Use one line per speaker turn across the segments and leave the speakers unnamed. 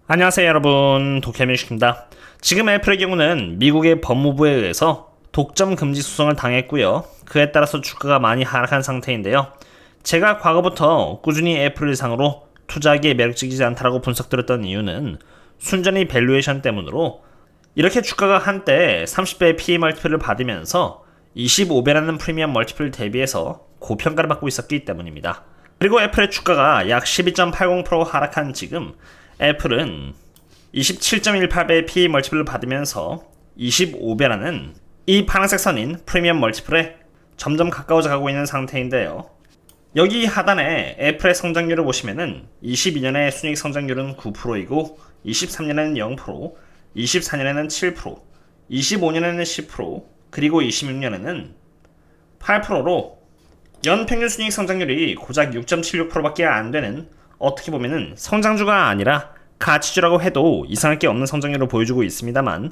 안녕하세요 여러분, 도케민식입니다. 지금 애플의 경우는 미국의 법무부에 의해서 독점 금지 소송을 당했고요. 그에 따라서 주가가 많이 하락한 상태인데요. 제가 과거부터 꾸준히 애플을 상으로 투자하기에 매력적이지 않다라고 분석드렸던 이유는 순전히 밸류에이션 때문으로 이렇게 주가가 한때 30배의 PE 멀티플을 받으면서 25배라는 프리미엄 멀티플 대비해서 고평가를 받고 있었기 때문입니다. 그리고 애플의 주가가 약 12.80% 하락한 지금 애플은 27.18배의 PE 멀티플을 받으면서 25배라는 이 파란색 선인 프리미엄 멀티플에 점점 가까워져 가고 있는 상태인데요. 여기 하단에 애플의 성장률을 보시면은 22년에 순이익 성장률은 9%이고 23년에는 0%, 24년에는 7%, 25년에는 10%, 그리고 26년에는 8%로 연평균 순이익 성장률이 고작 6.76%밖에 안 되는, 어떻게 보면은 성장주가 아니라 가치주라고 해도 이상할 게 없는 성장률을 보여주고 있습니다만,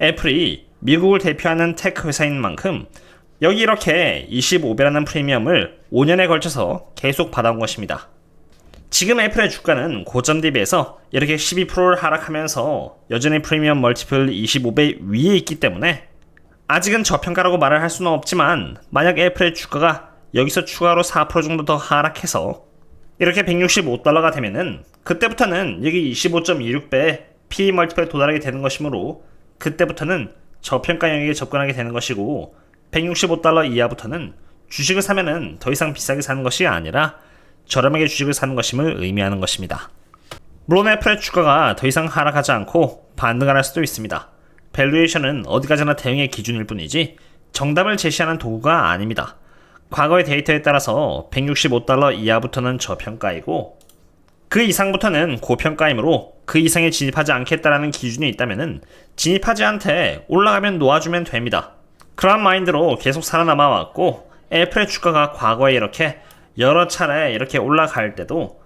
애플이 미국을 대표하는 테크 회사인 만큼 여기 이렇게 25배라는 프리미엄을 5년에 걸쳐서 계속 받아온 것입니다. 지금 애플의 주가는 고점 대비해서 이렇게 12%를 하락하면서 여전히 프리미엄 멀티플 25배 위에 있기 때문에 아직은 저평가라고 말을 할 수는 없지만, 만약 애플의 주가가 여기서 추가로 4% 정도 더 하락해서 이렇게 165달러가 되면은 그때부터는 여기 25.26배의 PE 멀티플에 도달하게 되는 것이므로 그때부터는 저평가 영역에 접근하게 되는 것이고, 165달러 이하부터는 주식을 사면은 더 이상 비싸게 사는 것이 아니라 저렴하게 주식을 사는 것임을 의미하는 것입니다. 물론 애플의 주가가 더 이상 하락하지 않고 반등을 할 수도 있습니다. 밸류에이션은 어디까지나 대응의 기준일 뿐이지 정답을 제시하는 도구가 아닙니다. 과거의 데이터에 따라서 165달러 이하부터는 저평가이고 그 이상부터는 고평가이므로 그 이상에 진입하지 않겠다라는 기준이 있다면은 진입하지 않되 올라가면 놓아주면 됩니다. 그런 마인드로 계속 살아남아 왔고, 애플의 주가가 과거에 이렇게 여러 차례 이렇게 올라갈 때도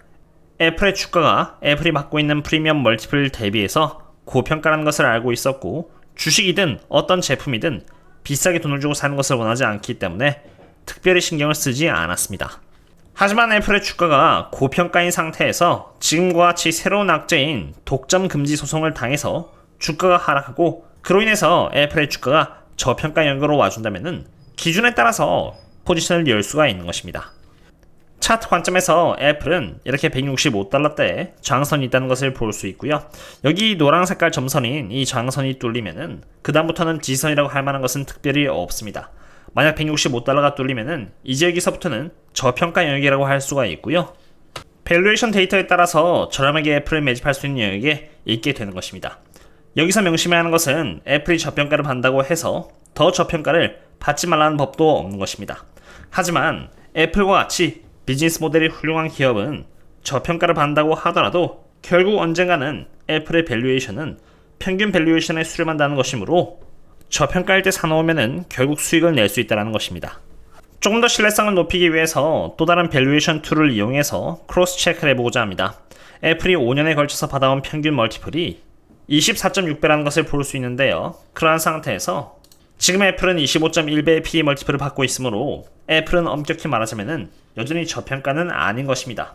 애플의 주가가 애플이 받고 있는 프리미엄 멀티플 대비해서 고평가라는 것을 알고 있었고, 주식이든 어떤 제품이든 비싸게 돈을 주고 사는 것을 원하지 않기 때문에 특별히 신경을 쓰지 않았습니다. 하지만 애플의 주가가 고평가인 상태에서 지금과 같이 새로운 악재인 독점 금지 소송을 당해서 주가가 하락하고, 그로 인해서 애플의 주가가 저평가 영역으로 와준다면은 기준에 따라서 포지션을 열 수가 있는 것입니다. 차트 관점에서 애플은 이렇게 165달러대에 저항선이 있다는 것을 볼 수 있고요. 여기 노란 색깔 점선인 이 저항선이 뚫리면은 그 다음부터는 지지선이라고 할 만한 것은 특별히 없습니다. 만약 165달러가 뚫리면은 이제 여기서부터는 저평가 영역이라고 할 수가 있고요. 밸류에이션 데이터에 따라서 저렴하게 애플을 매집할 수 있는 영역에 있게 되는 것입니다. 여기서 명심해야 하는 것은 애플이 저평가를 받는다고 해서 더 저평가를 받지 말라는 법도 없는 것입니다. 하지만 애플과 같이 비즈니스 모델이 훌륭한 기업은 저평가를 받는다고 하더라도 결국 언젠가는 애플의 밸류에이션은 평균 밸류에이션에 수렴한다는 것이므로 저평가일 때 사놓으면은 결국 수익을 낼 수 있다는 것입니다. 조금 더 신뢰성을 높이기 위해서 또 다른 밸류에이션 툴을 이용해서 크로스 체크를 해보고자 합니다. 애플이 5년에 걸쳐서 받아온 평균 멀티플이 24.6배라는 것을 볼 수 있는데요. 그러한 상태에서 지금 애플은 25.1배의 PE 멀티플을 받고 있으므로 애플은 엄격히 말하자면은 여전히 저평가는 아닌 것입니다.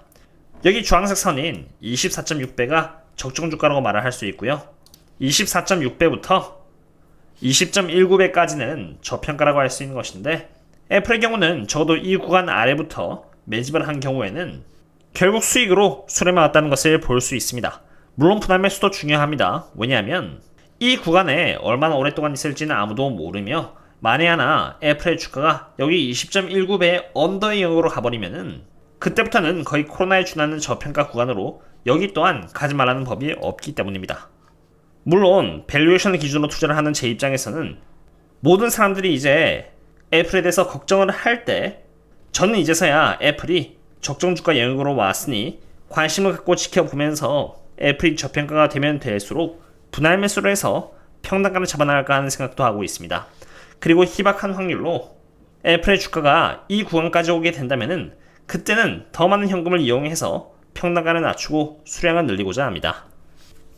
여기 주황색 선인 24.6배가 적정 주가라고 말을 할 수 있고요. 24.6배부터 20.19배까지는 저평가라고 할 수 있는 것인데, 애플의 경우는 적어도 이 구간 아래부터 매집을 한 경우에는 결국 수익으로 수렴해 왔다는 것을 볼 수 있습니다. 물론 분할 매수도 중요합니다. 왜냐하면 이 구간에 얼마나 오랫동안 있을지는 아무도 모르며, 만에 하나 애플의 주가가 여기 20.19배의 언더의 영역으로 가버리면은 그때부터는 거의 코로나에 준하는 저평가 구간으로 여기 또한 가지 말라는 법이 없기 때문입니다. 물론 밸류에이션을 기준으로 투자를 하는 제 입장에서는 모든 사람들이 이제 애플에 대해서 걱정을 할 때, 저는 이제서야 애플이 적정 주가 영역으로 왔으니 관심을 갖고 지켜보면서 애플이 저평가가 되면 될수록 분할 매수를 해서 평단가를 잡아나갈까 하는 생각도 하고 있습니다. 그리고 희박한 확률로 애플의 주가가 이 구간까지 오게 된다면은 그때는 더 많은 현금을 이용해서 평단가를 낮추고 수량을 늘리고자 합니다.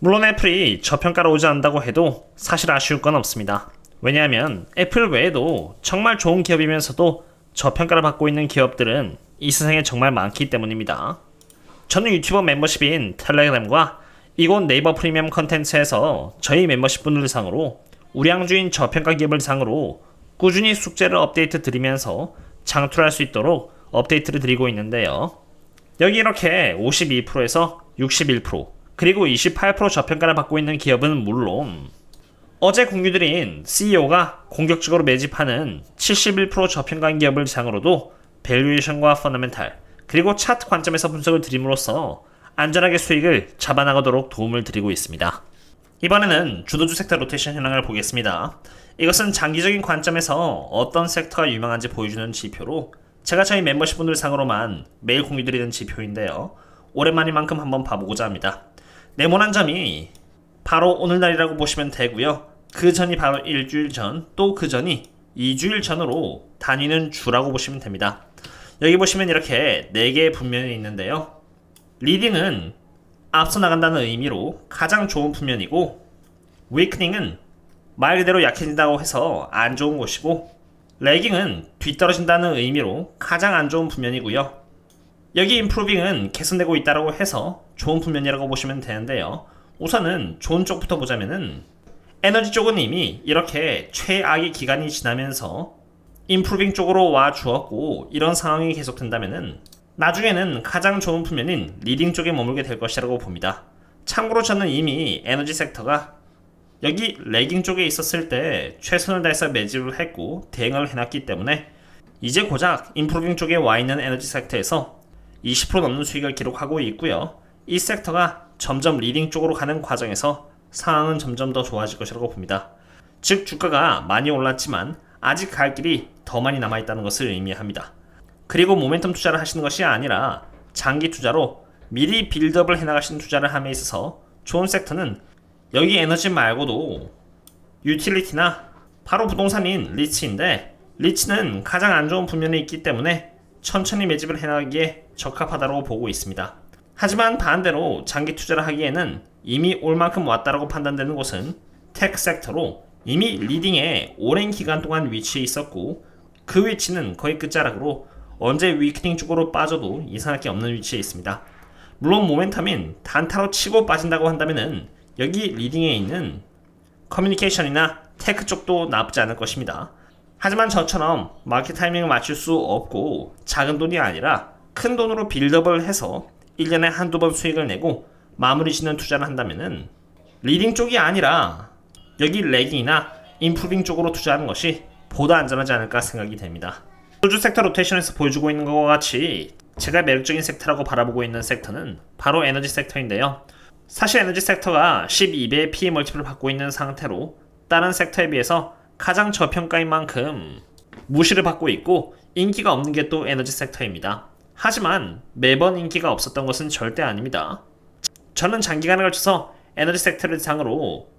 물론 애플이 저평가로 오지 않는다고 해도 사실 아쉬울 건 없습니다. 왜냐하면 애플 외에도 정말 좋은 기업이면서도 저평가를 받고 있는 기업들은 이 세상에 정말 많기 때문입니다. 저는 유튜버 멤버십인 텔레그램과 이곳 네이버 프리미엄 컨텐츠에서 저희 멤버십 분들 상으로 우량주인 저평가 기업을 상으로 꾸준히 숙제를 업데이트 드리면서 장투를 할 수 있도록 업데이트를 드리고 있는데요. 여기 이렇게 52%에서 61% 그리고 28% 저평가를 받고 있는 기업은 물론 어제 공유드린 CEO가 공격적으로 매집하는 71% 저평가인 기업을 상으로도 밸류에이션과 퍼너멘탈 그리고 차트 관점에서 분석을 드림으로써 안전하게 수익을 잡아나가도록 도움을 드리고 있습니다. 이번에는 주도주 섹터 로테이션 현황을 보겠습니다. 이것은 장기적인 관점에서 어떤 섹터가 유망한지 보여주는 지표로 제가 저희 멤버십 분들 상으로만 매일 공유드리는 지표인데요. 오랜만인 만큼 한번 봐보고자 합니다. 네모난 점이 바로 오늘날이라고 보시면 되고요. 그 전이 바로 일주일 전, 또 그 전이 2주일 전으로 다니는 주라고 보시면 됩니다. 여기 보시면 이렇게 4개의 분면이 있는데요. 리딩은 앞서 나간다는 의미로 가장 좋은 분면이고, 위크닝은 말 그대로 약해진다고 해서 안 좋은 곳이고, 레깅은 뒤떨어진다는 의미로 가장 안 좋은 분면이고요. 여기 임프루빙은 개선되고 있다고 해서 좋은 분면이라고 보시면 되는데요. 우선은 좋은 쪽부터 보자면은 에너지 쪽은 이미 이렇게 최악의 기간이 지나면서 임프루빙 쪽으로 와 주었고, 이런 상황이 계속된다면은 나중에는 가장 좋은 분면인 리딩 쪽에 머물게 될 것이라고 봅니다. 참고로 저는 이미 에너지 섹터가 여기 레깅 쪽에 있었을 때 최선을 다해서 매집을 했고 대응을 해놨기 때문에 이제 고작 임프루빙 쪽에 와 있는 에너지 섹터에서 20% 넘는 수익을 기록하고 있고요. 이 섹터가 점점 리딩 쪽으로 가는 과정에서 상황은 점점 더 좋아질 것이라고 봅니다. 즉 주가가 많이 올랐지만 아직 갈 길이 더 많이 남아있다는 것을 의미합니다. 그리고 모멘텀 투자를 하시는 것이 아니라 장기 투자로 미리 빌드업을 해나가시는 투자를 함에 있어서 좋은 섹터는 여기 에너지 말고도 유틸리티나 바로 부동산인 리츠인데, 리츠는 가장 안 좋은 분면이 있기 때문에 천천히 매집을 해나가기에 적합하다고 보고 있습니다. 하지만 반대로 장기 투자를 하기에는 이미 올 만큼 왔다라고 판단되는 곳은 테크 섹터로 이미 리딩에 오랜 기간 동안 위치해 있었고, 그 위치는 거의 끝자락으로 언제 위크닝 쪽으로 빠져도 이상할 게 없는 위치에 있습니다. 물론 모멘텀인 단타로 치고 빠진다고 한다면은 여기 리딩에 있는 커뮤니케이션이나 테크 쪽도 나쁘지 않을 것입니다. 하지만 저처럼 마켓 타이밍을 맞출 수 없고 작은 돈이 아니라 큰 돈으로 빌드업을 해서 1년에 한두 번 수익을 내고 마무리 짓는 투자를 한다면은 리딩 쪽이 아니라 여기 레깅이나 임프루빙 쪽으로 투자하는 것이 보다 안전하지 않을까 생각이 됩니다. 소주 섹터 로테이션에서 보여주고 있는 것과 같이 제가 매력적인 섹터라고 바라보고 있는 섹터는 바로 에너지 섹터인데요. 사실 에너지 섹터가 12배의 PE 멀티플을 받고 있는 상태로 다른 섹터에 비해서 가장 저평가인 만큼 무시를 받고 있고 인기가 없는 게 또 에너지 섹터입니다. 하지만 매번 인기가 없었던 것은 절대 아닙니다. 저는 장기간에 걸쳐서 에너지 섹터를 상으로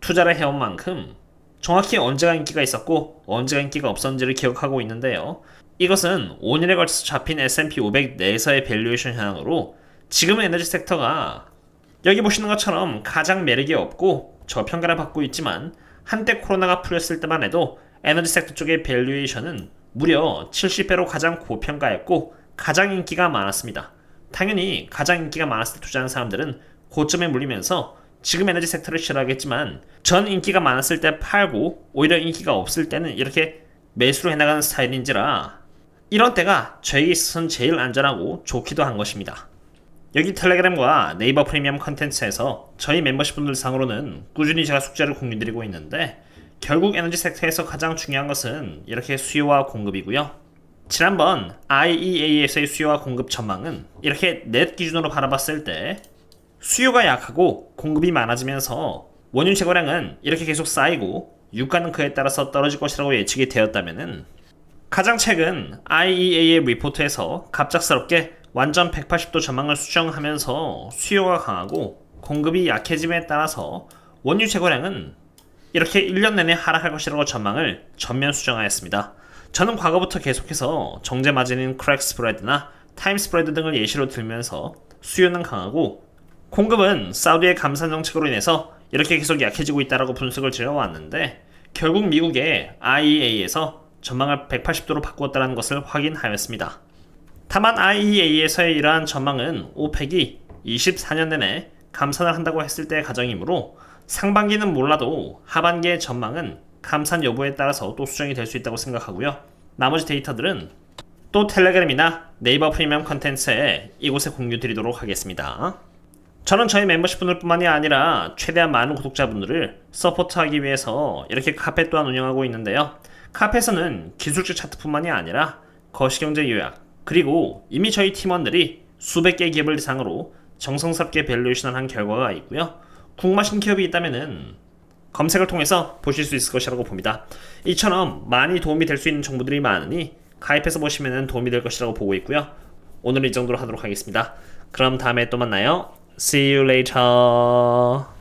투자를 해온 만큼 정확히 언제가 인기가 있었고 언제가 인기가 없었는지를 기억하고 있는데요. 이것은 5년에 걸쳐서 잡힌 S&P 500 내에서의 밸류에이션 현황으로 지금은 에너지 섹터가 여기 보시는 것처럼 가장 매력이 없고 저평가를 받고 있지만 한때 코로나가 풀렸을 때만 해도 에너지 섹터 쪽의 밸류에이션은 무려 70배로 가장 고평가였고 가장 인기가 많았습니다. 당연히 가장 인기가 많았을 때 투자하는 사람들은 고점에 물리면서 지금 에너지 섹터를 싫어하겠지만 전 인기가 많았을 때 팔고 오히려 인기가 없을 때는 이렇게 매수로 해나가는 스타일인지라 이런 때가 저에게 있어서는 제일 안전하고 좋기도 한 것입니다. 여기 텔레그램과 네이버 프리미엄 컨텐츠에서 저희 멤버십 분들 상으로는 꾸준히 제가 숙제를 공유드리고 있는데, 결국 에너지 섹터에서 가장 중요한 것은 이렇게 수요와 공급이고요. 지난번 IEA에서의 수요와 공급 전망은 이렇게 넷 기준으로 바라봤을 때 수요가 약하고 공급이 많아지면서 원유 재고량은 이렇게 계속 쌓이고 유가는 그에 따라서 떨어질 것이라고 예측이 되었다면은 가장 최근 IEA의 리포트에서 갑작스럽게 완전 180도 전망을 수정하면서 수요가 강하고 공급이 약해짐에 따라서 원유 재고량은 이렇게 1년 내내 하락할 것이라고 전망을 전면 수정하였습니다. 저는 과거부터 계속해서 정제 마진인 크랙 스프레드나 타임 스프레드 등을 예시로 들면서 수요는 강하고 공급은 사우디의 감산 정책으로 인해서 이렇게 계속 약해지고 있다고 분석을 드려왔는데, 결국 미국의 IEA에서 전망을 180도로 바꾸었다는 것을 확인하였습니다. 다만 IEA에서의 이러한 전망은 오펙이 24년 내내 감산을 한다고 했을 때의 가정이므로 상반기는 몰라도 하반기의 전망은 감산 여부에 따라서 또 수정이 될 수 있다고 생각하고요. 나머지 데이터들은 또 텔레그램이나 네이버 프리미엄 컨텐츠에 이곳에 공유 드리도록 하겠습니다. 저는 저희 멤버십 분들뿐만이 아니라 최대한 많은 구독자분들을 서포트하기 위해서 이렇게 카페 또한 운영하고 있는데요. 카페에서는 기술적 차트뿐만이 아니라 거시경제 요약, 그리고 이미 저희 팀원들이 수백 개 기업을 대상으로 정성스럽게 밸류에이션을 한 결과가 있고요. 궁금하신 기업이 있다면은 검색을 통해서 보실 수 있을 것이라고 봅니다. 이처럼 많이 도움이 될 수 있는 정보들이 많으니 가입해서 보시면 도움이 될 것이라고 보고 있고요. 오늘은 이 정도로 하도록 하겠습니다. 그럼 다음에 또 만나요. See you later.